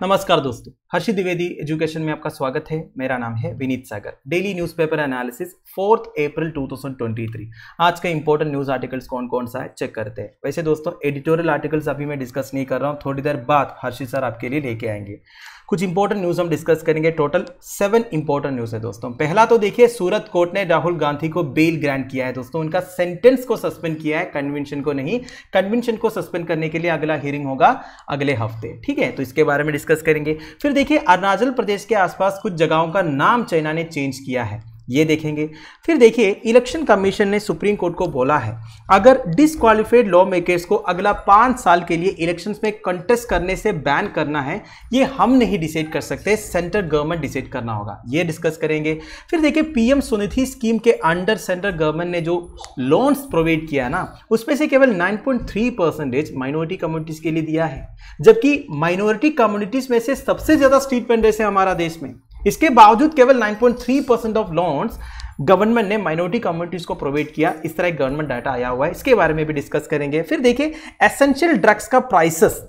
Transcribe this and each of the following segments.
नमस्कार दोस्तों, हर्षित द्विवेदी एजुकेशन में आपका स्वागत है। मेरा नाम है विनीत सागर। डेली न्यूज़पेपर एनालिसिस 4 अप्रैल 2023। आज का इंपॉर्टेंट न्यूज़ आर्टिकल्स कौन कौन सा है चेक करते हैं। वैसे दोस्तों एडिटोरियल आर्टिकल्स अभी मैं डिस्कस नहीं कर रहा हूँ, थोड़ी देर बाद हर्षित सर आपके लिए लेके आएंगे। कुछ इंपॉर्टेंट न्यूज़ हम डिस्कस करेंगे। टोटल 7 इंपॉर्टेंट न्यूज़ है दोस्तों। पहला तो देखिए, सूरत कोर्ट ने राहुल गांधी को बेल ग्रांट किया है दोस्तों। उनका सेंटेंस को सस्पेंड किया है, कन्वेंशन को नहीं। कन्वेंशन को सस्पेंड करने के लिए अगला हियरिंग होगा अगले हफ्ते, ठीक है। तो इसके बारे में डिस्कस करेंगे। फिर देखिए, अरुणाचल प्रदेश के आसपास कुछ जगहों का नाम चाइना ने चेंज किया है, ये देखेंगे। फिर देखिए, इलेक्शन कमीशन ने सुप्रीम कोर्ट को बोला है, अगर डिसक्वालिफाइड लॉ मेकर्स को अगला 5 साल के लिए इलेक्शंस में कंटेस्ट करने से बैन करना है, ये हम नहीं डिसाइड कर सकते, सेंट्रल गवर्नमेंट डिसाइड करना होगा, ये डिस्कस करेंगे। फिर देखिए, पीएम स्वनिधि स्कीम के अंडर सेंट्रल गवर्नमेंट ने जो लोन्स प्रोवाइड किया ना, उसमें से केवल 9.3% माइनॉरिटी कम्युनिटीज के लिए दिया है, जबकि माइनॉरिटी कम्युनिटीज में से सबसे ज्यादा स्ट्रीट वेंडर्स है हमारा देश में। इसके बावजूद केवल 9.3% ऑफ लोन्स गवर्नमेंट ने माइनॉरिटी कम्युनिटीज को प्रोवाइड किया। इस तरह गवर्नमेंट डाटा आया हुआ है, इसके बारे में भी डिस्कस करेंगे। फिर देखिए, एसेंशियल ड्रग्स का प्राइसेस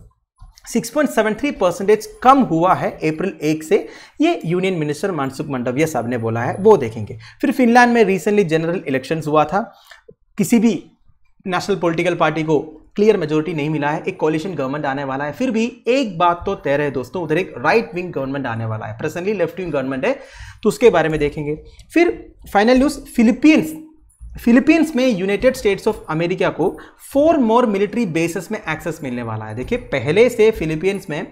6.73% कम हुआ है अप्रैल 1 से, ये यूनियन मिनिस्टर मनसुख मंडाविया साहब ने बोला है, वो देखेंगे। फिर फिनलैंड में रिसेंटली जनरल इलेक्शंस हुआ था, किसी भी नेशनल पॉलिटिकल पार्टी को क्लियर मेजोरिटी नहीं मिला है, एक कोलिशन गवर्नमेंट आने वाला है। फिर भी एक बात तो तय है दोस्तों, उधर एक राइट विंग गवर्नमेंट आने वाला है, प्रेजेंटली लेफ्ट विंग गवर्नमेंट है, तो उसके बारे में देखेंगे। फिर फाइनल न्यूज, फिलीपींस में यूनाइटेड स्टेट्स ऑफ अमेरिका को 4 मोर मिलिट्री बेसेस में एक्सेस मिलने वाला है। देखिए, पहले से फिलीपींस में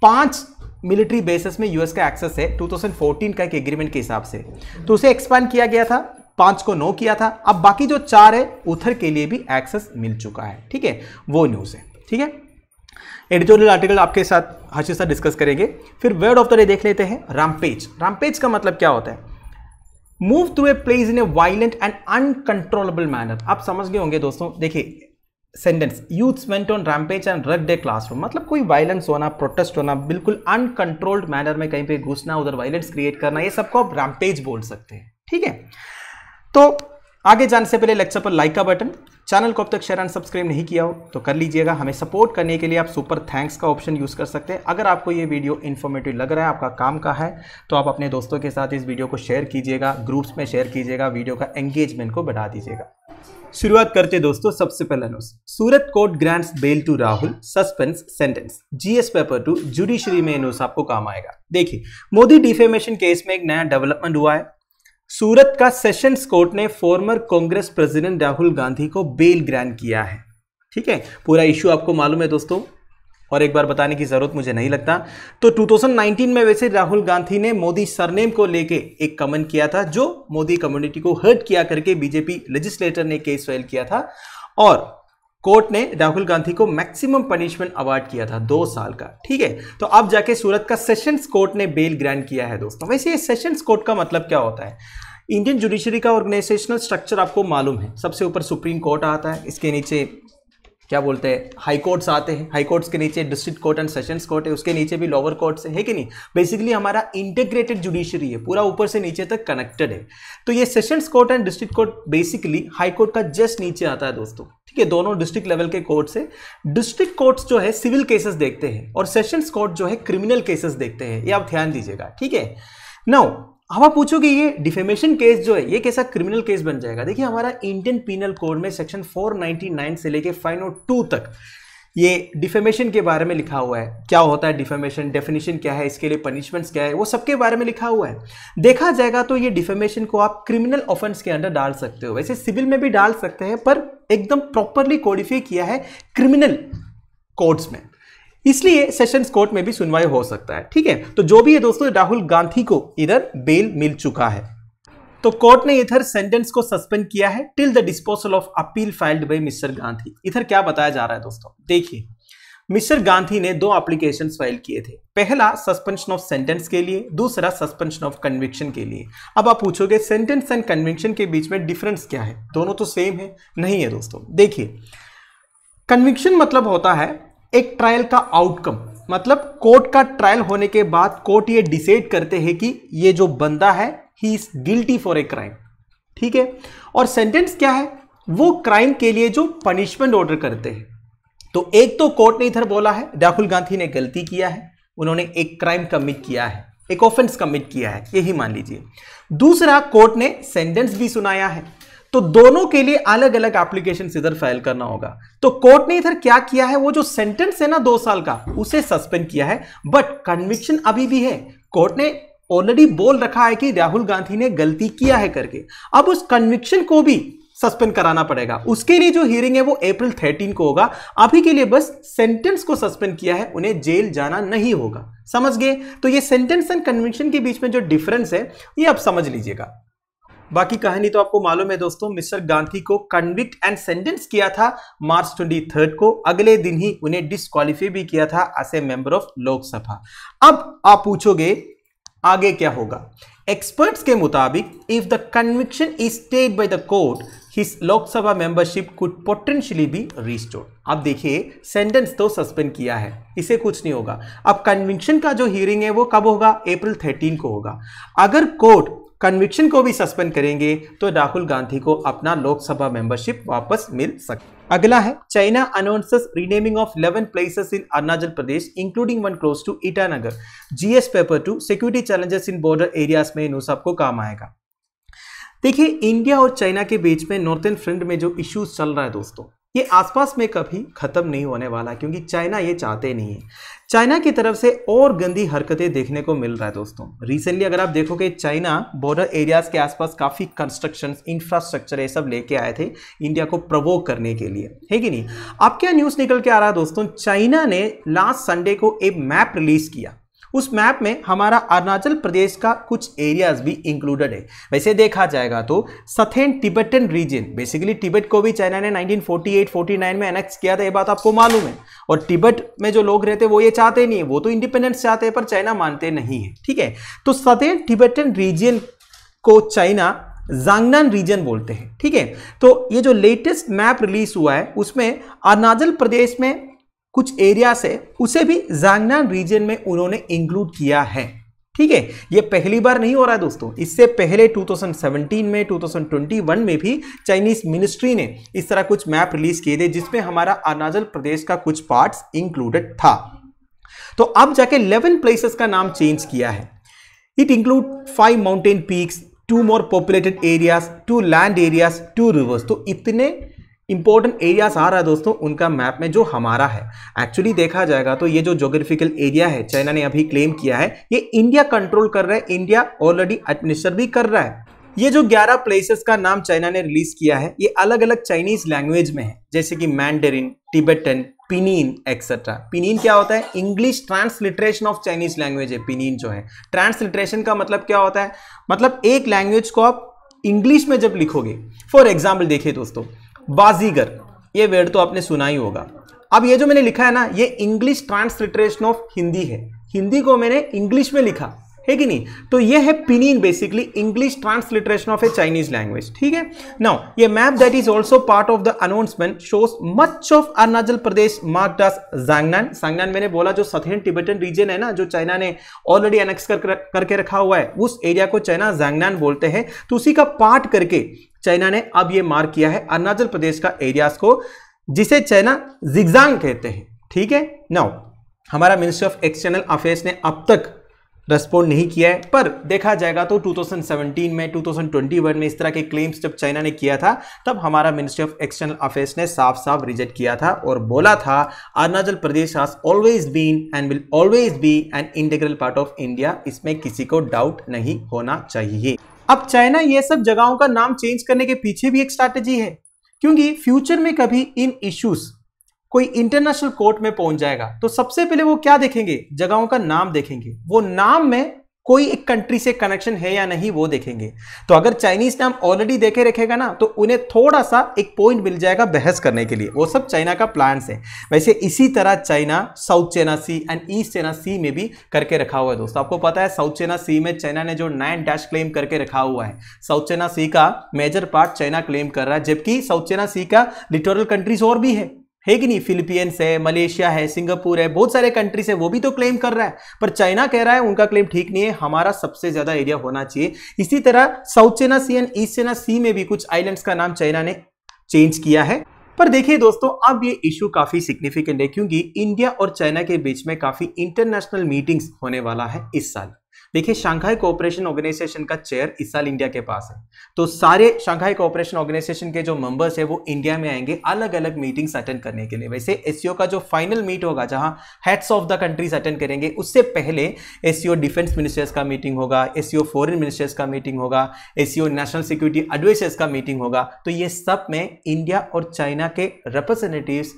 5 मिलिट्री बेसेस में यूएस का एक्सेस है 2014 का एक एग्रीमेंट के हिसाब से, तो उसे एक्सपांड किया गया था, 5 को नो किया था। अब बाकी जो 4 है उधर के लिए भी एक्सेस मिल चुका है, ठीक है, वो न्यूज है, ठीक है। एडिटोरियल आर्टिकल आपके साथ हर्षित सर डिस्कस करेंगे। फिर वर्ड ऑफ द डे देख लेते हैं, रैम्पेज। रैम्पेज का मतलब क्या होता है? Move through a place in A violent and uncontrollable manner. आप समझ गए होंगे दोस्तों। देखिए, sentence, youths went on rampage and rugged a classroom, मतलब कोई वायलेंस होना, प्रोटेस्ट होना, बिल्कुल अनकंट्रोल्ड मैनर में कहीं पे घुसना, उधर वायलेंस क्रिएट करना, ये सबको आप रैम्पेज बोल सकते हैं, ठीक है। तो आगे जाने से पहले लेक्चर पर लाइक का बटन, चैनल को अब तक शेयर एंड सब्सक्राइब नहीं किया हो तो कर लीजिएगा। हमें सपोर्ट करने के लिए आप सुपर थैंक्स का ऑप्शन यूज कर सकते हैं। अगर आपको ये वीडियो इन्फॉर्मेटिव लग रहा है, आपका काम का है, तो आप अपने दोस्तों के साथ इस वीडियो को शेयर कीजिएगा, ग्रुप्स में शेयर कीजिएगा, वीडियो का एंगेजमेंट को बढ़ा दीजिएगा। शुरुआत करते दोस्तों, सबसे पहला news, Surat court grants bail to Rahul, suspends sentence. GS paper 2 judiciary में न्यूज आपको काम आएगा। देखिए, मोदी डिफेमेशन केस में एक नया डेवलपमेंट हुआ है। सूरत का सेशंस कोर्ट ने फॉर्मर कांग्रेस प्रेसिडेंट राहुल गांधी को बेल ग्रांट किया है, ठीक है। पूरा इश्यू आपको मालूम है दोस्तों, और एक बार बताने की जरूरत मुझे नहीं लगता। तो 2019 में वैसे राहुल गांधी ने मोदी सरनेम को लेके एक कमेंट किया था, जो मोदी कम्युनिटी को हर्ट किया करके बीजेपी लेजिस्लेटर ने केस फाइल किया था, और कोर्ट ने राहुल गांधी को मैक्सिमम पनिशमेंट अवार्ड किया था 2 साल का, ठीक है। तो अब जाके सूरत का सेशंस कोर्ट ने बेल ग्रांट किया है दोस्तों। वैसे ये सेशंस कोर्ट का मतलब क्या होता है? इंडियन जुडिशरी का ऑर्गेनाइजेशनल स्ट्रक्चर आपको मालूम है। सबसे ऊपर सुप्रीम कोर्ट आता है, इसके नीचे क्या बोलते हैं, हाई कोर्ट्स आते हैं, हाई कोर्ट्स के नीचे district court and sessions court है, उसके नीचे भी लोअर कोर्ट्स है कि नहीं। बेसिकली हमारा इंटीग्रेटेड जुडिशरी है, पूरा ऊपर से नीचे तक कनेक्टेड है। तो ये sessions court and district court basically high court का जस्ट नीचे आता है दोस्तों, ठीक है। दोनों डिस्ट्रिक्ट लेवल के कोर्ट्स है। डिस्ट्रिक्ट कोर्ट्स जो है सिविल केसेस देखते हैं, और सेशंस कोर्ट जो है क्रिमिनल केसेस देखते हैं, ये आप ध्यान दीजिएगा, ठीक है। नाउ अब आप पूछोगे, ये डिफेमेशन केस जो है ये कैसा क्रिमिनल केस बन जाएगा? देखिए, हमारा इंडियन पीनल कोड में सेक्शन 499 से लेके 502 तक ये डिफेमेशन के बारे में लिखा हुआ है। क्या होता है डिफेमेशन, डेफिनेशन क्या है, इसके लिए पनिशमेंट्स क्या है, वो सबके बारे में लिखा हुआ है। देखा जाएगा तो ये डिफेमेशन को आप क्रिमिनल ऑफेंस के अंदर डाल सकते हो, वैसे सिविल में भी डाल सकते हैं, पर एकदम प्रॉपरली कोडिफाई किया है क्रिमिनल कोड्स में, इसलिए सेशंस कोर्ट में भी सुनवाई हो सकता है, ठीक है। तो जो भी है दोस्तों, राहुल गांधी को इधर बेल मिल चुका है। तो कोर्ट ने इधर सेंटेंस को सस्पेंड किया है till the disposal of appeal filed by mister Gandhi. इधर क्या बताया जा रहा है दोस्तों, देखिए, मिस्टर गांधी ने 2 एप्लीकेशंस फाइल किए थे। पहला सस्पेंशन ऑफ सेंटेंस के लिए, दूसरा सस्पेंशन ऑफ कन्विक्शन के लिए। अब आप पूछोगे सेंटेंस एंड कन्विक्शन के बीच में डिफरेंस क्या है? दोनों तो सेम है? नहीं है दोस्तों। देखिए, कन्विक्शन मतलब होता है एक ट्रायल का आउटकम, मतलब कोर्ट का ट्रायल होने के बाद कोर्ट ये डिसाइड करते हैं कि ये जो बंदा है he is guilty for a crime, ठीक है। और सेंटेंस क्या है? वो क्राइम के लिए जो पनिशमेंट ऑर्डर करते हैं। तो एक तो कोर्ट ने इधर बोला है राहुल गांधी ने गलती किया है, उन्होंने एक क्राइम कमिट किया है, एक ऑफेंस कमिट किया है, यही मान लीजिए। दूसरा, कोर्ट ने सेंटेंस भी सुनाया है, तो दोनों के लिए अलग अलग एप्लीकेशन इधर फाइल करना होगा। तो कोर्ट ने इधर क्या किया है, वो जो सेंटेंस है ना 2 साल का, उसे सस्पेंड किया है, बट कन्विक्शन अभी भी है। कोर्ट ने ऑलरेडी बोल रखा है कि राहुल गांधी ने गलती किया है करके, अब उस कन्विक्शन को भी सस्पेंड कराना पड़ेगा। उसके लिए जो हियरिंग है वो अप्रैल 13 को होगा। अभी के लिए बस सेंटेंस को सस्पेंड किया है, उन्हें जेल जाना नहीं होगा। समझ गए? तो ये सेंटेंस एंड कन्विक्शन के बीच में जो डिफरेंस है ये आप समझ लीजिएगा। बाकी कहानी तो आपको मालूम है दोस्तों, मिस्टर गांधी को कन्विक्ट एंड सेंटेंस किया था मार्च 23 को, अगले दिन ही उन्हें डिस्क्वालीफाई भी किया था as a member of Lok Sabha. अब आप पूछोगे आगे क्या होगा? एक्सपर्ट्स के मुताबिक if the conviction is stayed by the court, his Lok Sabha membership could potentially be restored. अब देखिए, सेंटेंस तो सस्पेंड किया है, इसे कुछ नहीं होगा। अब कन्विक्शन का जो हियरिंग है वो कब होगा? अप्रैल 13 को होगा। अगर कोर्ट कन्विक्शन को भी सस्पेंड करेंगे तो राहुल गांधी को अपना लोकसभा मेंबरशिप वापस मिल सकता। अगला है, China announces renaming of 11 places in Arunachal Pradesh including one close to Itanagar. GS paper 2 security challenges in border areas में इन सबको काम आएगा। देखिए, इंडिया और चाइना के बीच में नॉर्थर्न फ्रंट में जो इश्यूज चल रहा है दोस्तों, ये आसपास में कभी खत्म नहीं होने वाला, क्योंकि चाइना ये चाहते नहीं है। चाइना की तरफ से और गंदी हरकतें देखने को मिल रहा है दोस्तों। रिसेंटली अगर आप देखोगे, चाइना बॉर्डर एरियाज के आसपास काफी कंस्ट्रक्शंस, इंफ्रास्ट्रक्चर ये सब लेके आए थे इंडिया को प्रोवोक करने के लिए, है कि नहीं? अब क्या न्यूज निकल के आ रहा है दोस्तों, चाइना ने लास्ट संडे को एक मैप रिलीज किया। उस मैप में हमारा अरुणाचल प्रदेश का कुछ एरियाज भी इंक्लूडेड है। वैसे देखा जाएगा तो सथेन टिबेटन रीजन, बेसिकली टिबेट को भी चाइना ने 1948-49 में एनेक्स किया था, ये बात आपको मालूम है। और टिबेट में जो लोग रहते हैं वो ये चाहते नहीं है, वो तो इंडिपेंडेंस चाहते हैं, पर चाइना मानते नहीं है, ठीक है? तो सथेन टिबेटन रीजन को चाइना जांगनान रीजन बोलते हैं, ठीक है? तो ये जो लेटेस्ट मैप रिलीज हुआ है उसमें अरुणाचल प्रदेश में कुछ एरियाज है, उसे भी जांगनान रीजन में उन्होंने इंक्लूड किया है, ठीक है? ये पहली बार नहीं हो रहा है दोस्तों, इससे पहले 2017 में, 2021 में भी चाइनीज मिनिस्ट्री ने इस तरह कुछ मैप रिलीज किए थे जिसमें हमारा अरुणाचल प्रदेश का कुछ पार्ट्स इंक्लूडेड था। तो अब जाके 11 प्लेसेस का नाम चेंज किया है। It include 5 mountain peaks, 2 more populated areas, 2 land areas, 2 reverse. तो इतने इंपॉर्टेंट एरियाज आ रहा है दोस्तों उनका मैप में जो हमारा है। एक्चुअली देखा जाएगा तो ये जो ज्योग्राफिकल एरिया है चाइना ने अभी क्लेम किया है, ये इंडिया कंट्रोल कर रहा है, इंडिया ऑलरेडी एडमिनिस्टर भी कर रहा है। ये जो 11 प्लेसेस का नाम चाइना ने रिलीज किया है, ये अलग अलग चाइनीज लैंग्वेज में है, जैसे कि मैंडरिन, टिबेटन, पिनीन एक्सेट्रा। पिनीन क्या होता है? English transliteration of Chinese language है पिनीन जो है। ट्रांसलिटरेशन का मतलब क्या होता है? मतलब एक लैंग्वेज को आप इंग्लिश में जब लिखोगे, फॉर एग्जाम्पल देखिए दोस्तों, बाजीगर, ये वर्ड तो आपने सुना ही होगा। अब ये जो मैंने लिखा है ना, ये इंग्लिश ट्रांसलिटरेशन ऑफ हिंदी है, हिंदी को मैंने इंग्लिश में लिखा है कि नहीं? तो ये है Pinyin, basically English transliteration of a Chinese language, ठीक है? नाउ ये map that is also part of the announcement shows much of Arunachal Pradesh marked as Zangnan. Zangnan मैंने बोला जो सथेन टिबेटन रीजन है ना, जो चाइना ने ऑलरेडी एनेक्स करके रखा हुआ है, उस एरिया को चाइना जांगनान बोलते हैं। तो उसी का पार्ट करके चाइना ने अब ये मार्क किया है अरुणाचल प्रदेश का एरियाज को, जिसे चाइना जिगजांग कहते हैं, ठीक है? नाउ हमारा मिनिस्ट्री ऑफ एक्सटर्नल अफेयर्स ने अब तक रेस्पॉन्ड नहीं किया है, पर देखा जाएगा तो 2017 में, 2021 में इस तरह के क्लेम्स जब चाइना ने किया था, तब हमारा मिनिस्ट्री ऑफ एक्सटर्नल अफेयर्स ने साफ साफ रिजेक्ट किया था और बोला था Arunachal Pradesh has always been and will always be an integral part of India. इसमें किसी को डाउट नहीं होना चाहिए। अब चाइना ये सब जगहों का नाम चेंज करने के पीछे भी एक स्ट्रैटेजी है, क्योंकि फ्यूचर में कभी इन इश्यूज कोई इंटरनेशनल कोर्ट में पहुंच जाएगा तो सबसे पहले वो क्या देखेंगे? जगहों का नाम देखेंगे, वो नाम में कोई एक कंट्री से कनेक्शन है या नहीं वो देखेंगे। तो अगर चाइनीज नाम ऑलरेडी देखे रखेगा ना, तो उन्हें थोड़ा सा एक पॉइंट मिल जाएगा बहस करने के लिए। वो सब चाइना का प्लान है। वैसे इसी तरह China South China Sea and East China Sea में भी करके रखा हुआ है दोस्तों। आपको पता है साउथ चाइना सी में चाइना ने जो 9 डैश क्लेम करके रखा हुआ है, साउथ चाइना सी का मेजर पार्ट चाइना क्लेम कर रहा है, जबकि साउथ चाइना सी का लिटोरल कंट्रीज और भी है कि नहीं? फिलीपींस है, मलेशिया है, सिंगापुर है, बहुत सारे कंट्रीज है, वो भी तो क्लेम कर रहा है। पर चाइना कह रहा है उनका क्लेम ठीक नहीं है, हमारा सबसे ज्यादा एरिया होना चाहिए। इसी तरह South China Sea and East China Sea में भी कुछ आइलैंड्स का नाम चाइना ने चेंज किया है। पर देखिए दोस्तों, अब ये इशू काफी सिग्निफिकेंट है क्योंकि इंडिया और चाइना के बीच में काफी इंटरनेशनल मीटिंग्स होने वाला है इस साल। देखिए, शंघाई कोऑपरेशन ऑर्गेनाइजेशन का चेयर इस साल इंडिया के पास है, तो सारे शंघाई कोऑपरेशन ऑर्गेनाइजेशन के जो मेंबर्स है वो इंडिया में आएंगे अलग अलग मीटिंग्स अटेंड करने के लिए। वैसे एससीओ का जो फाइनल मीट होगा जहां heads of the countries attend करेंगे, उससे पहले एससीओ डिफेंस मिनिस्टर्स का मीटिंग होगा, एससीओ फॉरेन मिनिस्टर्स का मीटिंग होगा, एससीओ नेशनल सिक्योरिटी एडवाइजर्स का मीटिंग होगा। तो ये सब में इंडिया और चाइना के रिप्रेजेंटेटिव्स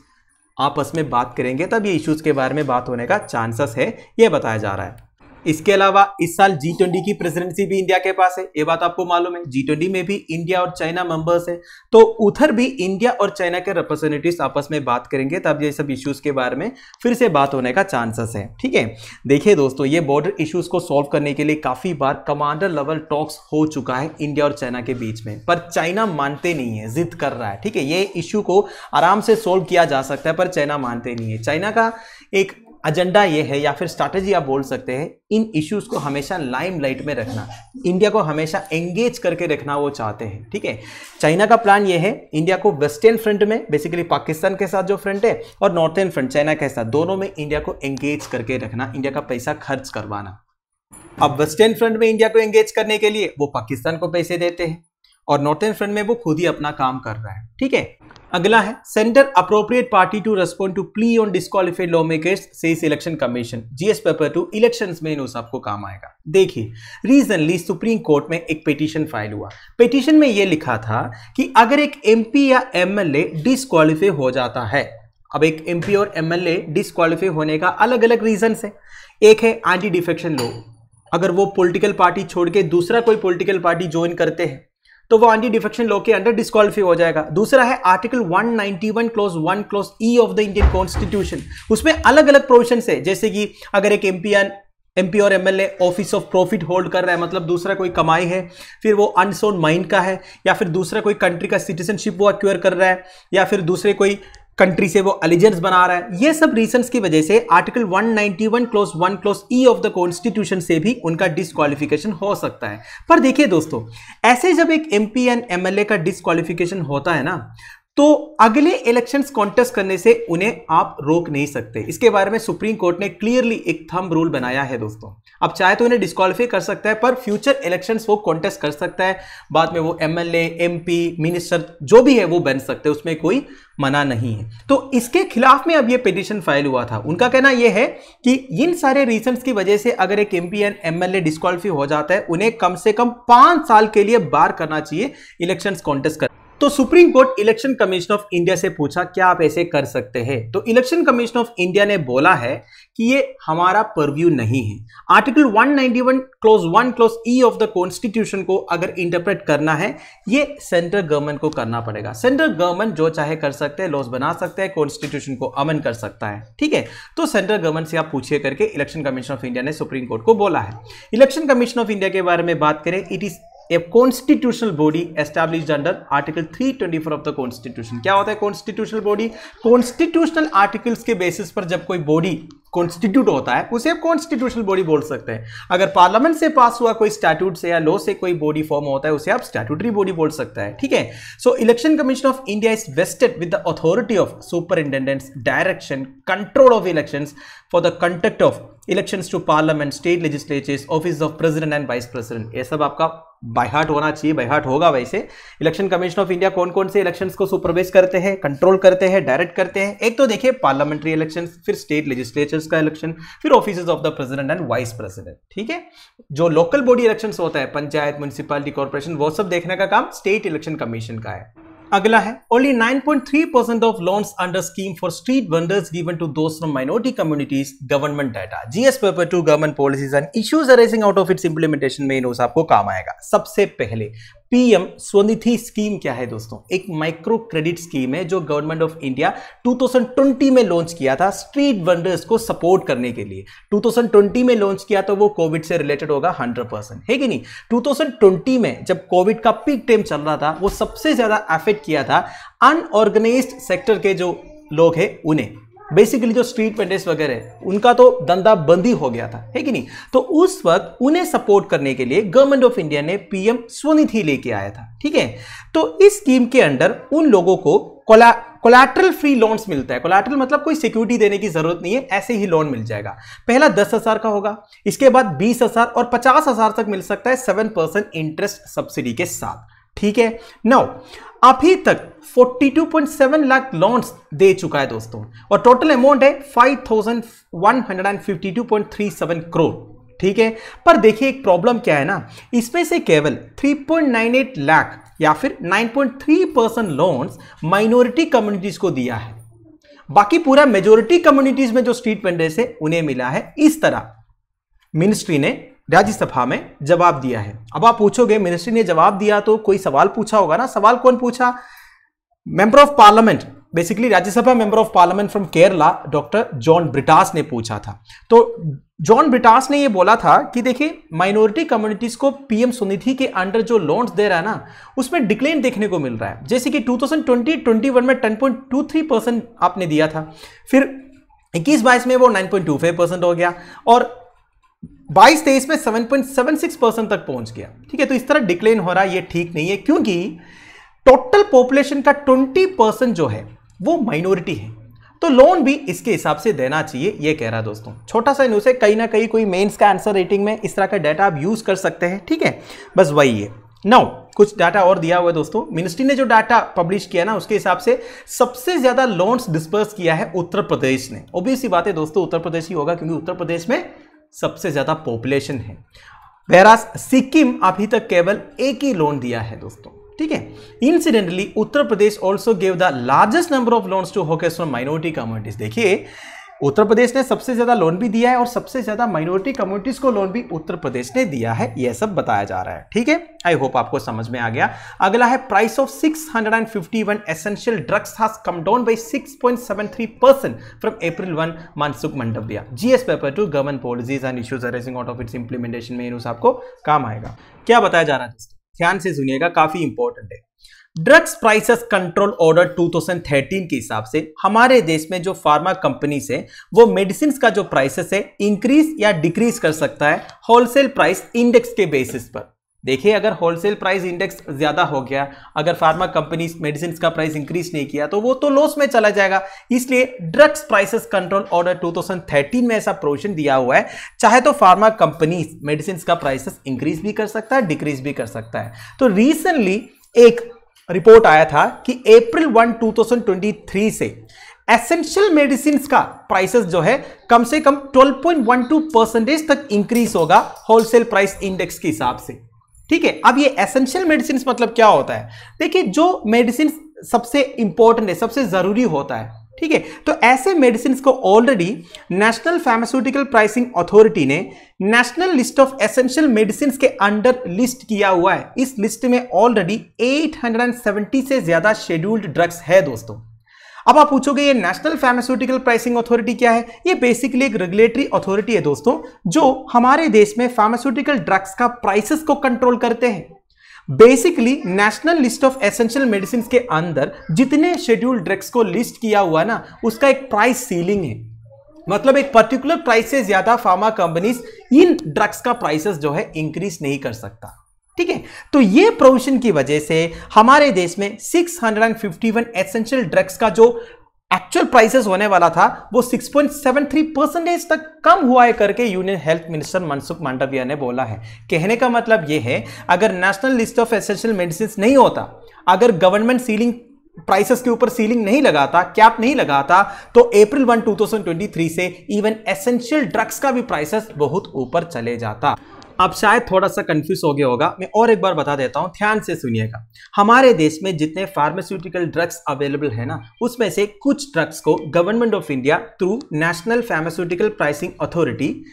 आपस में बात करेंगे, तब ये इश्यूज के बारे में बात होने का चांसेस है, ये बताया जा रहा है। इसके अलावा इस साल G20 की प्रेसिडेंसी भी इंडिया के पास है, ये बात आपको मालूम है। G20 में भी इंडिया और चाइना मेंबर्स है, तो उधर भी इंडिया और चाइना के रिप्रेजेंटेटिव्स आपस में बात करेंगे, तब ये सब इश्यूज के बारे में फिर से बात होने का चांसेस है। ठीक है, देखिए दोस्तों, ये बॉर्डर इश्यूज को सॉल्व करने के लिए काफी बार कमांडर लेवल टॉक्स हो चुका है इंडिया और चाइना के बीच में, पर चाइना मानते नहीं है, जिद कर रहा है। ठीक है, ये इश्यू को आराम से सोल्व किया जा सकता है, पर चाइना मानते नहीं है। चाइना का एक एजेंडा ये है, या फिर स्ट्रैटेजी आप बोल सकते हैं, इन इश्यूज को हमेशा लाइमलाइट में रखना, इंडिया को हमेशा एंगेज करके रखना वो चाहते हैं। ठीक है, चाइना का प्लान ये है इंडिया को वेस्टर्न फ्रंट में, बेसिकली पाकिस्तान के साथ जो फ्रंट है, और नॉर्थर्न फ्रंट चाइना के साथ, दोनों में इंडिया को एंगेज करके रखना, इंडिया का पैसा खर्च करवाना। अब वेस्टर्न फ्रंट में इंडिया को एंगेज करने के लिए वो पाकिस्तान को पैसे देते हैं, और नॉर्थर्न फ्रंट में वो खुद ही अपना काम कर रहा है। ठीक है, अगला है centre appropriate party to respond to plea on disqualified law makers says election commission, GS paper 2 elections में न्यूज़ आपको काम आएगा। देखिए, रीजनली सुप्रीम कोर्ट में एक पिटीशन फाइल हुआ। पिटीशन में यह लिखा था कि अगर एक एमपी या एमएलए डिस्क्वालिफाई हो जाता है, अब एक एमपी और एमएलए डिस्क्वालिफाई होने का अलग अलग रीजन है। एक है एंटी डिफेक्शन लॉ, अगर वो पॉलिटिकल पार्टी छोड़ के दूसरा कोई पॉलिटिकल पार्टी ज्वाइन करते हैं तो वो एंटी डिफेक्शन लॉ के अंडर डिस्क्वालिफाई हो जाएगा। दूसरा है article 191 clause 1 clause E of the Indian constitution, उसमें अलग अलग प्रोविजंस है, जैसे कि अगर एक एमपी और MLA office of profit hold कर रहा है, मतलब दूसरा कोई कमाई है, फिर वो अनसोन माइंड का है, या फिर दूसरा कोई कंट्री का सिटीजनशिप वो एक्वायर कर रहा है, या फिर दूसरे कोई कंट्री से वो अलिजेंस बना रहा है, ये सब रीजंस की वजह से article 191 clause 1 clause E of the constitution से भी उनका डिस्क्वालिफिकेशन हो सकता है। पर देखिए दोस्तों, ऐसे जब एक एमपी एंड एमएलए का डिस्क्वालिफिकेशन होता है ना, तो अगले इलेक्शंस कॉन्टेस्ट करने से उन्हें आप रोक नहीं सकते। इसके बारे में सुप्रीम कोर्ट ने क्लियरली एक थंब रूल बनाया है दोस्तों। अब चाहे तो उन्हें डिस्क्वालीफाई कर सकता है, पर फ्यूचर इलेक्शंस वो कॉन्टेस्ट कर सकता है, बाद में वो एमएलए, एमपी, मिनिस्टर जो भी है वो बन सकते हैं, उसमें कोई मना नहीं है। तो इसके खिलाफ में अब ये पिटीशन फाइल हुआ था। उनका कहना यह है कि इन सारे रीजंस की वजह से अगर एक एमपी एंड एमएलए डिस्क्वालीफाई हो जाता है, उन्हें कम से कम 5 साल के लिए बार करना चाहिए इलेक्शंस कॉन्टेस्ट कर। तो supreme court election commission of India से पूछा क्या आप ऐसे कर सकते हैं, तो इलेक्शन कमीशन ऑफ इंडिया ने बोला है कि ये हमारा परव्यू नहीं है। Article 191 clause 1 clause E of the constitution को अगर इंटरप्रेट करना है, ये सेंट्रल गवर्नमेंट को करना पड़ेगा। सेंट्रल गवर्नमेंट जो चाहे कर सकते हैं, लॉज बना सकते हैं, कॉन्स्टिट्यूशन को अमन कर सकता है। ठीक है, तो सेंट्रल गवर्नमेंट से आप पूछिए करके इलेक्शन कमीशन ऑफ इंडिया ने सुप्रीम कोर्ट को बोला है। इलेक्शन कमीशन ऑफ इंडिया के बारे में बात करें, it is A constitutional body established under Article 324 of the Constitution। क्या होता है कॉन्स्टिट्यूशनल बॉडी? कॉन्स्टिट्यूशनल आर्टिकल्स के बेसिस पर जब कोई बॉडी कॉन्स्टिट्यूट होता है उसे आप कॉन्स्टिट्यूशनल बॉडी बोल सकते हैं। अगर पार्लियामेंट से पास हुआ कोई स्टैट्यूट से या लॉ से कोई बॉडी फॉर्म होता है उसे आप स्टैट्यूटरी बॉडी बोल सकता है। ठीक है, so election commission of India is vested with the authority of superintendents direction control of elections for the conduct of elections to parliament, state legislatures, office of president and vice president. ये सब आपका by heart होना चाहिए, by heart होगा। वैसे election commission of India कौन कौन से इलेक्शंस को सुपरवाइज करते हैं, कंट्रोल करते हैं, डायरेक्ट करते हैं? एक तो देखिए पार्लियामेंट्री इलेक्शंस, फिर स्टेट लेजिस्लेचर्स का इलेक्शन, फिर offices of the president and vice president. ठीक है, जो लोकल बॉडी इलेक्शंस होता है, पंचायत, म्युनिसिपैलिटी, कॉर्पोरेशन, वो सब देखने का काम स्टेट इलेक्शन कमीशन का है। अगला है only 9.3% of loans under scheme for street vendors given to दोस्त from minority communities, government data, GS paper 2 government policies and issues arising out of its implementation में इन आपको काम आएगा। सबसे पहले पीएम स्वनिधि स्कीम क्या है दोस्तों? एक माइक्रो क्रेडिट स्कीम है जो गवर्नमेंट ऑफ इंडिया 2020 में लॉन्च किया था स्ट्रीट वेंडर्स को सपोर्ट करने के लिए। 2020 में लॉन्च किया तो वो कोविड से रिलेटेड होगा 100%, है कि नहीं? 2020 में जब कोविड का पीक टाइम चल रहा था, वो सबसे ज्यादा अफेक्ट किया था अनऑर्गेनाइज्ड सेक्टर के जो लोग हैं उन्हें, बेसिकली जो स्ट्रीट वेंडर्स वगैरह है उनका तो धंधा बंदी हो गया था, है कि नहीं? तो उस वक्त उन्हें सपोर्ट करने के लिए गवर्नमेंट ऑफ इंडिया ने पीएम स्वनिधि लेके आया था। ठीक है, तो इस स्कीम के अंडर उन लोगों को कोलैटरल फ्री लोन्स मिलता है। कोलैटरल मतलब कोई सिक्योरिटी देने की जरूरत नहीं है, ऐसे ही लोन मिल जाएगा। पहला 10,000 का होगा, इसके बाद 20,000 और 50,000 तक मिल सकता है 7% इंटरेस्ट सब्सिडी के साथ। ठीक है, नाउ अभी तक 42.7 लाख लोन्स दे चुका है दोस्तों, और टोटल अमाउंट है 5,152.37 करोड़। ठीक है, पर देखिए एक प्रॉब्लम क्या है ना, इसमें से केवल 3.98 लाख या फिर 9.3% लोन्स माइनॉरिटी कम्युनिटीज को दिया है। बाकी पूरा मेजोरिटी कम्युनिटीज में जो स्ट्रीट वेंडर्स है उन्हें मिला है। इस तरह मिनिस्ट्री ने राज्यसभा में जवाब दिया है। अब आप पूछोगे मिनिस्ट्री ने जवाब दिया तो कोई सवाल पूछा होगा ना, सवाल कौन पूछा? Member of parliament, basically Rajya Sabha member of parliament from Kerala doctor John Brittas ने पूछा था। तो जॉन ब्रिटास ने यह बोला था कि देखिए माइनॉरिटी कम्युनिटीज को पीएम स्वनिधि के अंडर जो लोन्स दे रहा है ना, उसमें डिक्लाइन देखने को मिल रहा है। जैसे कि 2020-21 में 10.23% आपने दिया था, फिर 21-22 में वो 9.25% हो गया, और 22-23 में 7.76% तक पहुंच गया। ठीक है, तो इस तरह डिक्लाइन हो रहा है, ये ठीक नहीं है, क्योंकि टोटल पॉपुलेशन का 20% जो है वो माइनॉरिटी है, तो लोन भी इसके हिसाब से देना चाहिए, ये कह रहा है दोस्तों। छोटा सा न्यूज़ है, कहीं ना कहीं कोई मेंस का आंसर रेटिंग में इस तरह का डाटा आप यूज कर सकते हैं। ठीक है, बस वही है। नाउ कुछ डाटा और दिया हुआ है दोस्तों, मिनिस्ट्री ने जो डाटा पब्लिश किया ना उसके हिसाब से सबसे ज्यादा लोन्स डिस्पर्स किया है उत्तर प्रदेश ने। ऑब्वियस सी बात है दोस्तों, उत्तर प्रदेश ही होगा क्योंकि उत्तर प्रदेश में सबसे ज्यादा पॉपुलेशन है। वेराज सिक्किम अभी तक केवल एक ही लोन दिया है दोस्तों। ठीक है, incidentally Uttar Pradesh also give the largest number of loans to होकेस फ्रॉम माइनॉरिटी कम्युनिटीज। देखिए उत्तर प्रदेश ने सबसे ज्यादा लोन भी दिया है और सबसे ज्यादा माइनॉरिटी कम्युनिटीज को लोन भी उत्तर प्रदेश ने दिया है, यह सब बताया जा रहा है। ठीक है, आई होप आपको समझ में आ गया। अगला है price of 651 essential drugs has come down by 6.73% from April 1, Mansukh Mandaviya. GS paper 2 government policies and issues arising out of its implementation में न्यूज़ आपको काम आएगा। क्या बताया जा रहा है दोस्तों, ध्यान से सुनिएगा, काफी इंपॉर्टेंट है। ड्रग्स प्राइसेस कंट्रोल ऑर्डर 2013 के हिसाब से हमारे देश में जो फार्मा कंपनीज है वो मेडिसिन का जो प्राइसेस है इंक्रीज या डिक्रीज कर सकता है होलसेल प्राइस इंडेक्स के बेसिस पर। देखिए अगर होलसेल प्राइस इंडेक्स ज्यादा हो गया, अगर फार्मा कंपनीज मेडिसिन का प्राइस इंक्रीज नहीं किया तो वो तो लॉस में चला जाएगा। इसलिए ड्रग्स प्राइसेस कंट्रोल ऑर्डर 2013 में ऐसा प्रोविजन दिया हुआ है, चाहे तो फार्मा कंपनीज मेडिसिन का प्राइसेस इंक्रीज भी कर सकता है, डिक्रीज भी कर सकता है। तो रिसेंटली एक रिपोर्ट आया था कि April 1, 2023 से एसेंशियल मेडिसिन का प्राइसेस जो है कम से कम 12.12% तक इंक्रीज होगा होलसेल प्राइस इंडेक्स के हिसाब से। ठीक है, अब ये एसेंशियल मेडिसिन मतलब क्या होता है? देखिए जो मेडिसिन सबसे इंपॉर्टेंट है, सबसे जरूरी होता है, ठीक है, तो ऐसे मेडिसिन को already national pharmaceutical pricing authority ने national list of essential medicine के अंडर लिस्ट किया हुआ है। इस लिस्ट में ऑलरेडी 870 से ज्यादा शेड्यूल्ड ड्रग्स है दोस्तों। अब आप पूछोगे ये नेशनल फार्मास्यूटिकल प्राइसिंग अथॉरिटी क्या है? ये बेसिकली एक रेगुलेटरी अथॉरिटी है दोस्तों, जो हमारे देश में फार्मास्यूटिकल ड्रग्स का प्राइसेस को कंट्रोल करते हैं। Basically national list of essential medicine के अंदर जितने शेड्यूल्ड ड्रग्स को लिस्ट किया हुआ ना उसका एक प्राइस सीलिंग है, मतलब एक पर्टिकुलर प्राइस से ज्यादा फार्मा कंपनीज इन ड्रग्स का प्राइसेस जो है इंक्रीज नहीं कर सकता। ठीक है, तो ये प्रोविजन की वजह से हमारे देश में 651 एसेंशियल ड्रग्स का जो एक्चुअल प्राइसेस होने वाला था वो 6.73% तक कम हुआ है करके union health minister Mansukh Mandaviya ने बोला है। कहने का मतलब ये है अगर national list of essential medicine नहीं होता, अगर गवर्नमेंट सीलिंग प्राइसेस के ऊपर सीलिंग नहीं लगाता, कैप नहीं लगाता, तो April 1, 2023 से इवन एसेंशियल ड्रग्स का भी प्राइसेस बहुत ऊपर चले जाता। अब शायद थोड़ा सा कंफ्यूज हो गया होगा, मैं और एक बार बता देता हूं, ध्यान से सुनिएगा। हमारे देश में जितने फार्मास्यूटिकल ड्रग्स अवेलेबल है ना उसमें से कुछ ड्रग्स को government of India through national pharmaceutical pricing authority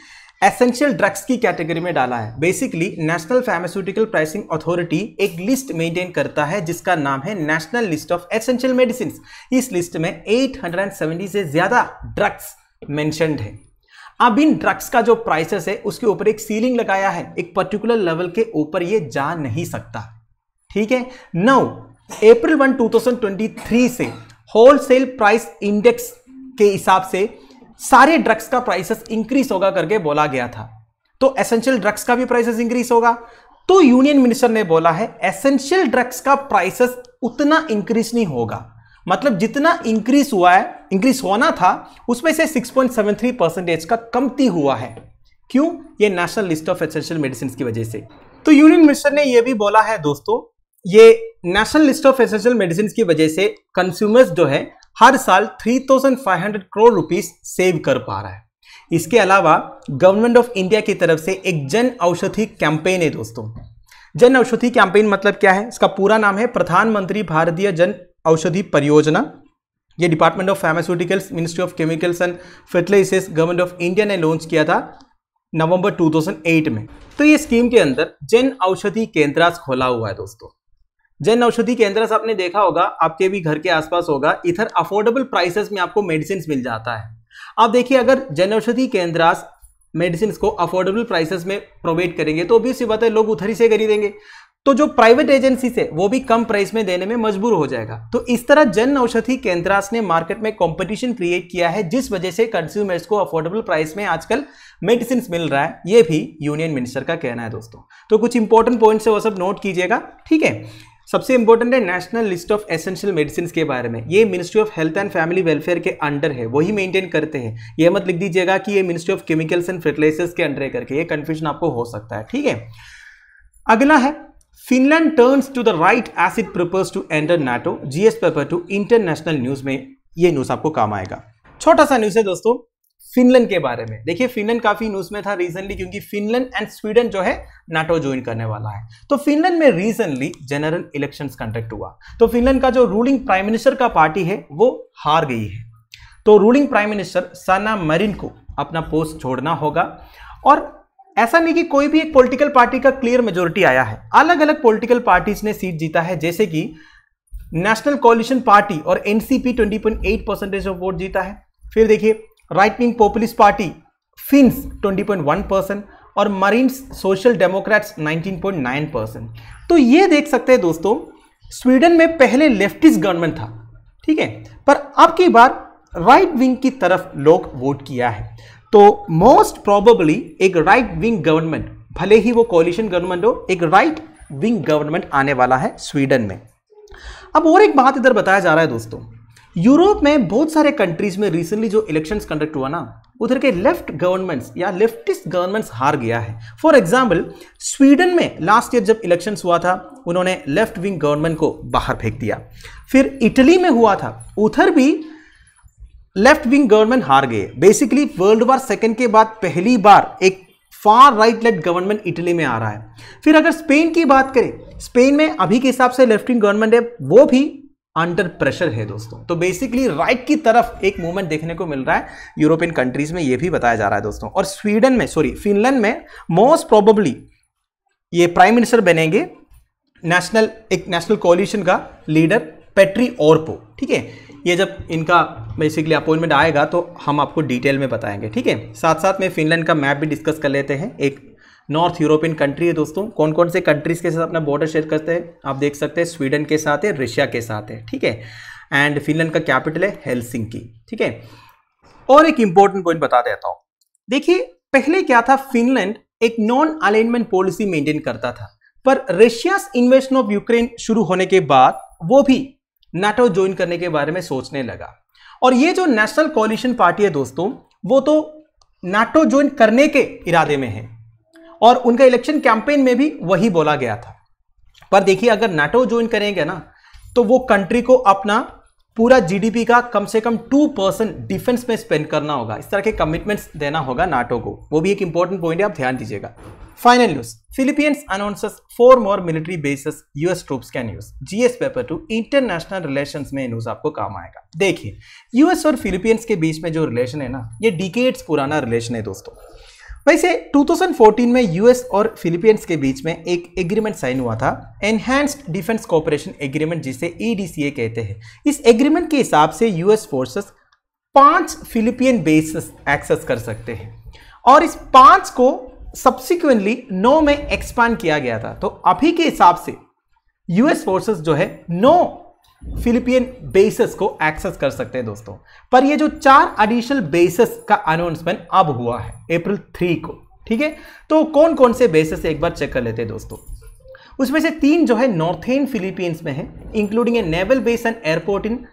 essential drugs की कैटेगरी में डाला है। Basically national pharmaceutical pricing authority एक लिस्ट मेंटेन करता है जिसका नाम है national list of essential medicine. इस लिस्ट में 870 से ज्यादा ड्रग्स मेंशन्ड है। अब इन ड्रग्स का जो प्राइसेस है उसके ऊपर एक सीलिंग लगाया है, एक पर्टिकुलर लेवल के ऊपर ये जा नहीं सकता। ठीक है, नाउ April 1, 2023 से होलसेल प्राइस इंडेक्स के हिसाब से सारे ड्रग्स का प्राइसेस इंक्रीज होगा करके बोला गया था, तो एसेंशियल ड्रग्स का भी प्राइसेस इंक्रीज होगा। तो यूनियन मिनिस्टर ने बोला है एसेंशियल ड्रग्स का प्राइसेस उतना इंक्रीज नहीं होगा, मतलब जितना इंक्रीज हुआ है, इंक्रीज होना था, उसमें से 6.73% का कमती हुआ है। क्यों? ये national list of essential medicine की वजह से। तो यूनियन मिनिस्टर ने यह भी बोला है दोस्तों, ये national list of essential medicine की वजह से कंज्यूमर्स जो है हर साल 3,500 करोड़ रुपीस सेव कर पा रहा है। इसके अलावा गवर्नमेंट ऑफ इंडिया की तरफ से एक जन औषधि कैंपेन है दोस्तों। जन औषधि कैंपेन मतलब क्या है? इसका पूरा नाम है प्रधानमंत्री भारतीय जन औषधि परियोजना। ये department of pharmaceuticals, ministry of chemicals and fertilizers, government of India ने लॉन्च किया था नवंबर 2008 में। तो ये स्कीम के अंदर जन औषधि केंद्रास खोला हुआ है दोस्तों। जन औषधि केंद्रास आपने देखा होगा, आपके भी घर के आसपास होगा, इधर अफोर्डेबल प्राइसेस में आपको मेडिसिन मिल जाता है। आप देखिए, अगर जन औषधि केंद्रास मेडिसिन को अफोर्डेबल प्राइसेस में प्रोवाइड करेंगे तो भी सी बात है, लोग उधर ही से खरीदेंगे। तो जो प्राइवेट एजेंसी है वो भी कम प्राइस में देने में मजबूर हो जाएगा। तो इस तरह जन औषधि केंद्रास ने मार्केट में कंपटीशन क्रिएट किया है, जिस वजह से कंज्यूमर्स को अफोर्डेबल प्राइस में आजकल मेडिसिन मिल रहा है। ये भी यूनियन मिनिस्टर का कहना है दोस्तों। तो कुछ इंपॉर्टेंट पॉइंट्स है वो सब नोट कीजिएगा, ठीक है। सबसे इंपॉर्टेंट है national list of essential medicine के बारे में। ये ministry of health and family welfare के अंडर है, वही मेंटेन करते हैं। ये मत लिख दीजिएगा कि ये ministry of chemicals and fertilizers के अंडर है करके, ये कंफ्यूजन आपको हो सकता है, ठीक है। अगला है Finland turns to the right as it prepares to enter NATO, GS paper two international news में ये न्यूज आपको काम आएगा। छोटा सा न्यूज है दोस्तों फिनलैंड के बारे में। देखिए, फिनलैंड काफी न्यूज में था रिसेंटली, क्योंकि फिनलैंड एंड स्वीडन जो है नाटो ज्वाइन करने वाला है। तो फिनलैंड में रिसेंटली जनरल इलेक्शंस कंडक्ट हुआ। तो फिनलैंड का जो रूलिंग प्राइम मिनिस्टर का पार्टी है वो हार गई है। तो रूलिंग प्राइम मिनिस्टर साना मरीन को अपना पोस्ट छोड़ना होगा। और ऐसा नहीं कि कोई भी एक पॉलिटिकल पार्टी का क्लियर मेजोरिटी आया है, अलग अलग पॉलिटिकल पार्टीज ने सीट जीता है। जैसे कि नेशनल कोलिशन पार्टी और एनसीपी 20.8% ऑफ वोट जीता है। फिर देखिए right wing populist party fins 20.1% और मरीन्स सोशल डेमोक्रेट्स 19.9%। तो ये देख सकते हैं दोस्तों, स्वीडन में पहले लेफ्टिस्ट गवर्नमेंट था, ठीक है, पर अब की बार राइट विंग की तरफ लोग वोट किया है। तो मोस्ट प्रोबेबली एक राइट विंग गवर्नमेंट, भले ही वो कोलिशन गवर्नमेंट हो, एक राइट विंग गवर्नमेंट आने वाला है स्वीडन में। अब और एक बात इधर बताया जा रहा है दोस्तों, यूरोप में बहुत सारे कंट्रीज में रिसेंटली जो इलेक्शंस कंडक्ट हुआ ना, उधर के लेफ्ट गवर्नमेंट्स या लेफ्टिस्ट गवर्नमेंट्स हार गया है। फॉर एग्जांपल स्वीडन में लास्ट ईयर जब इलेक्शंस हुआ था, उन्होंने लेफ्ट विंग गवर्नमेंट को बाहर फेंक दिया। फिर इटली में हुआ था, उधर भी लेफ्ट विंग गवर्नमेंट हार गए। बेसिकली वर्ल्ड वॉर सेकेंड के बाद पहली बार एक far right lead government Italy में आ रहा है। फिर अगर स्पेन की बात करें, स्पेन में अभी के हिसाब से लेफ्ट विंग गवर्नमेंट है, वो भी अंडर प्रेशर है दोस्तों। तो बेसिकली राइट की तरफ एक मूवमेंट देखने को मिल रहा है यूरोपियन कंट्रीज में, ये भी बताया जा रहा है दोस्तों। और फिनलैंड में मोस्ट प्रोबेबली ये प्राइम मिनिस्टर बनेंगे एक नेशनल कोलिशन का लीडर पेट्री ओर्पो, ठीक है। ये जब इनका बेसिकली अपॉइंटमेंट आएगा तो हम आपको डिटेल में बताएंगे, ठीक है। साथ साथ में फिनलैंड का मैप भी डिस्कस कर लेते हैं। एक नॉर्थ यूरोपियन कंट्री है दोस्तों। कौन कौन से कंट्रीज के साथ अपना बॉर्डर शेयर करते हैं आप देख सकते हैं, स्वीडन के साथ है, रशिया के साथ है, ठीक है। एंड फिनलैंड का कैपिटल है हेलसिंकी, ठीक है। और एक इंपॉर्टेंट पॉइंट बता देता हूं, देखिए पहले क्या था, फिनलैंड एक नॉन अलाइनमेंट पॉलिसी मेंटेन करता था, पर रशिया इन्वेजन ऑफ यूक्रेन शुरू होने के बाद वो भी नाटो ज्वाइन करने के बारे में सोचने लगा। और ये जो नेशनल कोलिशन पार्टी है दोस्तों, वो तो नाटो ज्वाइन करने के इरादे में है और उनका इलेक्शन कैंपेन में भी वही बोला गया था। पर देखिए अगर नाटो ज्वाइन करेंगे ना, तो वो कंट्री को अपना पूरा जीडीपी का कम से कम 2% डिफेंस में स्पेंड करना होगा। इस तरह के कमिटमेंट्स देना होगा नाटो को, वो भी एक इंपॉर्टेंट पॉइंट है, आप ध्यान दीजिएगा। Final news, Philippines announces 4 more military bases US troops can use, GS paper two international relations में न्यूज आपको काम आएगा। देखिए यूएस और फिलीपींस के बीच में जो रिलेशन है ना, ये डिकेड्स पुराना रिलेशन है दोस्तों। वैसे 2014 में यूएस और फिलीपींस के बीच में एक एग्रीमेंट साइन हुआ था, एनहांस्ड डिफेंस कोऑपरेशन एग्रीमेंट, जिसे EDCA कहते हैं। इस एग्रीमेंट के हिसाब से US forces 5 Philippine bases access कर सकते हैं और इस 5 को सब्सिक्वेंटली 9 में एक्सपांड किया गया था। तो अभी के हिसाब से यूएस फोर्सेस जो है 9 फिलीपीन बेसेस को एक्सेस कर सकते हैं दोस्तों। पर ये जो 4 एडिशनल बेसेस का अनाउंसमेंट अब हुआ है अप्रैल 3 को, ठीक है। तो कौन कौन से बेसेस एक बार चेक कर लेते हैं दोस्तों। उसमें से 3 जो है नॉर्थर्न फिलीपींस में है, including A naval base and airport in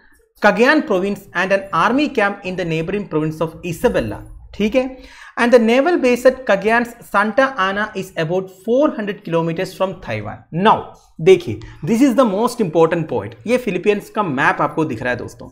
Cagayan province and an army camp in the neighboring province of Isabela. ठीक है, and the naval base at Cagayan's Santa Ana is about 400 kilometers from Taiwan. Now देखिए, this is the most important point. ये Philippines का map आपको दिख रहा है दोस्तों।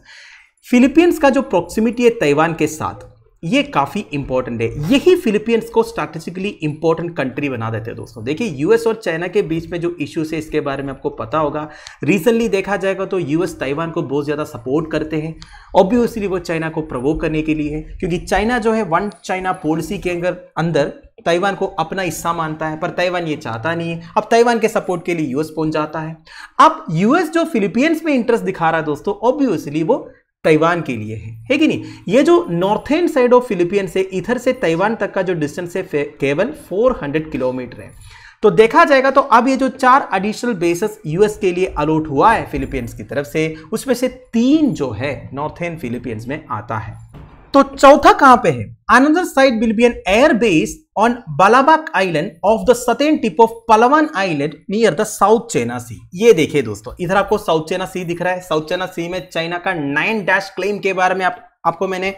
फिलीपींस का जो प्रोक्सिमिटी है ताइवान के साथ, ये काफी इंपॉर्टेंट है। यही फिलीपींस को स्ट्रैटेजिकली इंपॉर्टेंट कंट्री बना देते हैं दोस्तों। देखिए, यूएस और चाइना के बीच में जो इश्यूज है इसके बारे में आपको पता होगा। रिसेंटली देखा जाएगा तो यूएस ताइवान को बहुत ज्यादा सपोर्ट करते हैं। ऑब्वियसली वो चाइना को प्रोवोक करने के लिए है, क्योंकि चाइना जो है वन चाइना पॉलिसी के अंदर ताइवान को अपना हिस्सा मानता है, पर ताइवान ये चाहता नहीं है। अब ताइवान के सपोर्ट के लिए यूएस पहुंच जाता है। अब यूएस जो फिलीपींस में इंटरेस्ट दिखा रहा है दोस्तों, ऑब्वियसली वो ताइवान के लिए है कि नहीं। ये जो नॉर्थर्न साइड ऑफ फिलीपींस है, इधर से ताइवान तक का जो डिस्टेंस है केवल 400 किलोमीटर है। तो देखा जाएगा तो अब ये जो 4 एडिशनल बेसेस यूएस के लिए अलॉट हुआ है फिलीपींस की तरफ से, उसमें से 3 जो है नॉर्थर्न फिलीपींस में आता है। तो चौथा कहां पे है? Another side will be an air base on Balabac island of the southern tip of Palawan island near the South China Sea. ये देखिए दोस्तों, इधर आपको साउथ चाइना सी दिख रहा है। साउथ चाइना सी में चाइना का 9 डैश क्लेम के बारे में आपको मैंने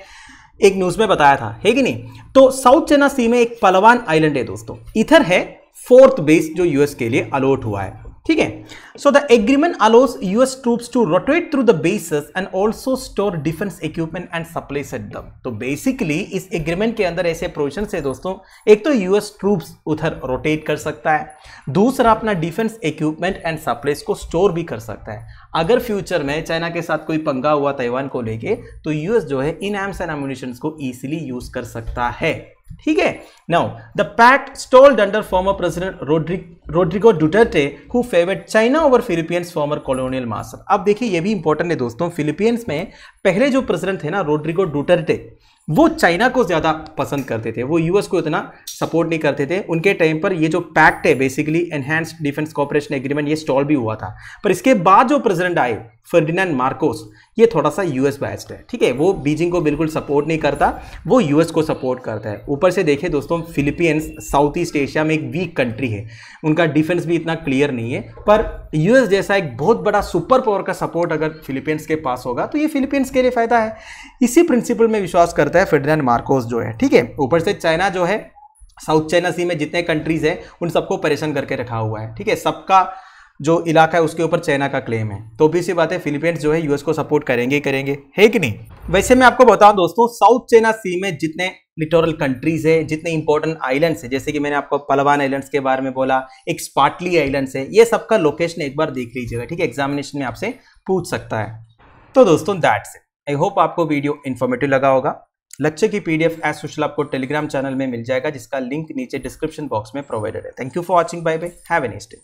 एक न्यूज में बताया था, है कि नहीं। तो साउथ चाइना सी में एक पलावान आइलैंड है दोस्तों, इधर है 4th बेस जो यूएस के लिए अलॉट हुआ है। ठीक है, so the agreement allows US troops to rotate through the bases and also store defence equipment and supplies at them. तो बेसिकली इस एग्रीमेंट के अंदर ऐसे प्रोविजन है दोस्तों, एक तो यूएस ट्रूप्स उधर रोटेट कर सकता है, दूसरा अपना डिफेंस इक्विपमेंट एंड सप्लाईज को स्टोर भी कर सकता है। अगर फ्यूचर में चाइना के साथ कोई पंगा हुआ ताइवान को लेके, तो यूएस जो है इन आर्म्स एंड एमुनिशंस को इजीली यूज कर सकता है। ठीक है, now the pact stalled under former president Rodrigo Duterte who favoured China over Philippines former colonial master. अब देखिए, ये भी इंपॉर्टेंट है दोस्तों, फिलीपींस में पहले जो प्रेसिडेंट थे ना रोड्रिगो डुटर्टे, वो चाइना को ज्यादा पसंद करते थे, वो यूएस को इतना सपोर्ट नहीं करते थे। उनके टाइम पर ये जो पैक्ट है basically enhanced defence cooperation agreement, ये स्टॉल भी हुआ था। पर इसके बाद जो प्रेसिडेंट आए फर्डिनेंड मार्कोस, ये थोड़ा सा यूएस बेस्ड है। ठीक है, वो बीजिंग को बिल्कुल सपोर्ट नहीं करता, वो यूएस को सपोर्ट करता है। ऊपर से देखिए दोस्तों, फिलीपींस साउथ ईस्ट एशिया में एक वीक कंट्री है, उनका डिफेंस भी इतना क्लियर नहीं है। पर यूएस जैसा एक बहुत बड़ा सुपर पावर का सपोर्ट अगर फिलीपींस के पास होगा तो ये फिलीपींस के लिए फायदा है। इसी प्रिंसिपल में विश्वास करता है फर्डिनेंड मार्कोस जो है। ठीक है, ऊपर से चाइना जो है साउथ चाइना सी में जितने कंट्रीज है उन सबको परेशान करके रखा हुआ है। ठीक है, सबका जो इलाका है उसके ऊपर चाइना का क्लेम है। तो भी सी बात है, फिलीपींस जो है यूएस को सपोर्ट करेंगे है कि नहीं। वैसे मैं आपको बताऊं दोस्तों, साउथ चाइना सी में जितने लिटोरल कंट्रीज है, जितने इंपॉर्टेंट आइलैंड्स है, जैसे कि मैंने आपको पलावान आइलैंड्स के बारे में बोला, एक स्पार्टली आइलैंड्स है, ये सबका लोकेशन एक बार देख लीजिएगा। ठीक है, एग्जामिनेशन में आपसे पूछ सकता है। तो दोस्तों दैट्स इट। आई होप आपको वीडियो इन्फॉर्मेटिव लगा होगा। लेक्चर की पीडीएफ एज यूजुअल आपको टेलीग्राम चैनल में मिल जाएगा, जिसका लिंक नीचे डिस्क्रिप्शन बॉक्स में प्रोवाइडेड है। Thank you for watching, bye bye, have a nice day.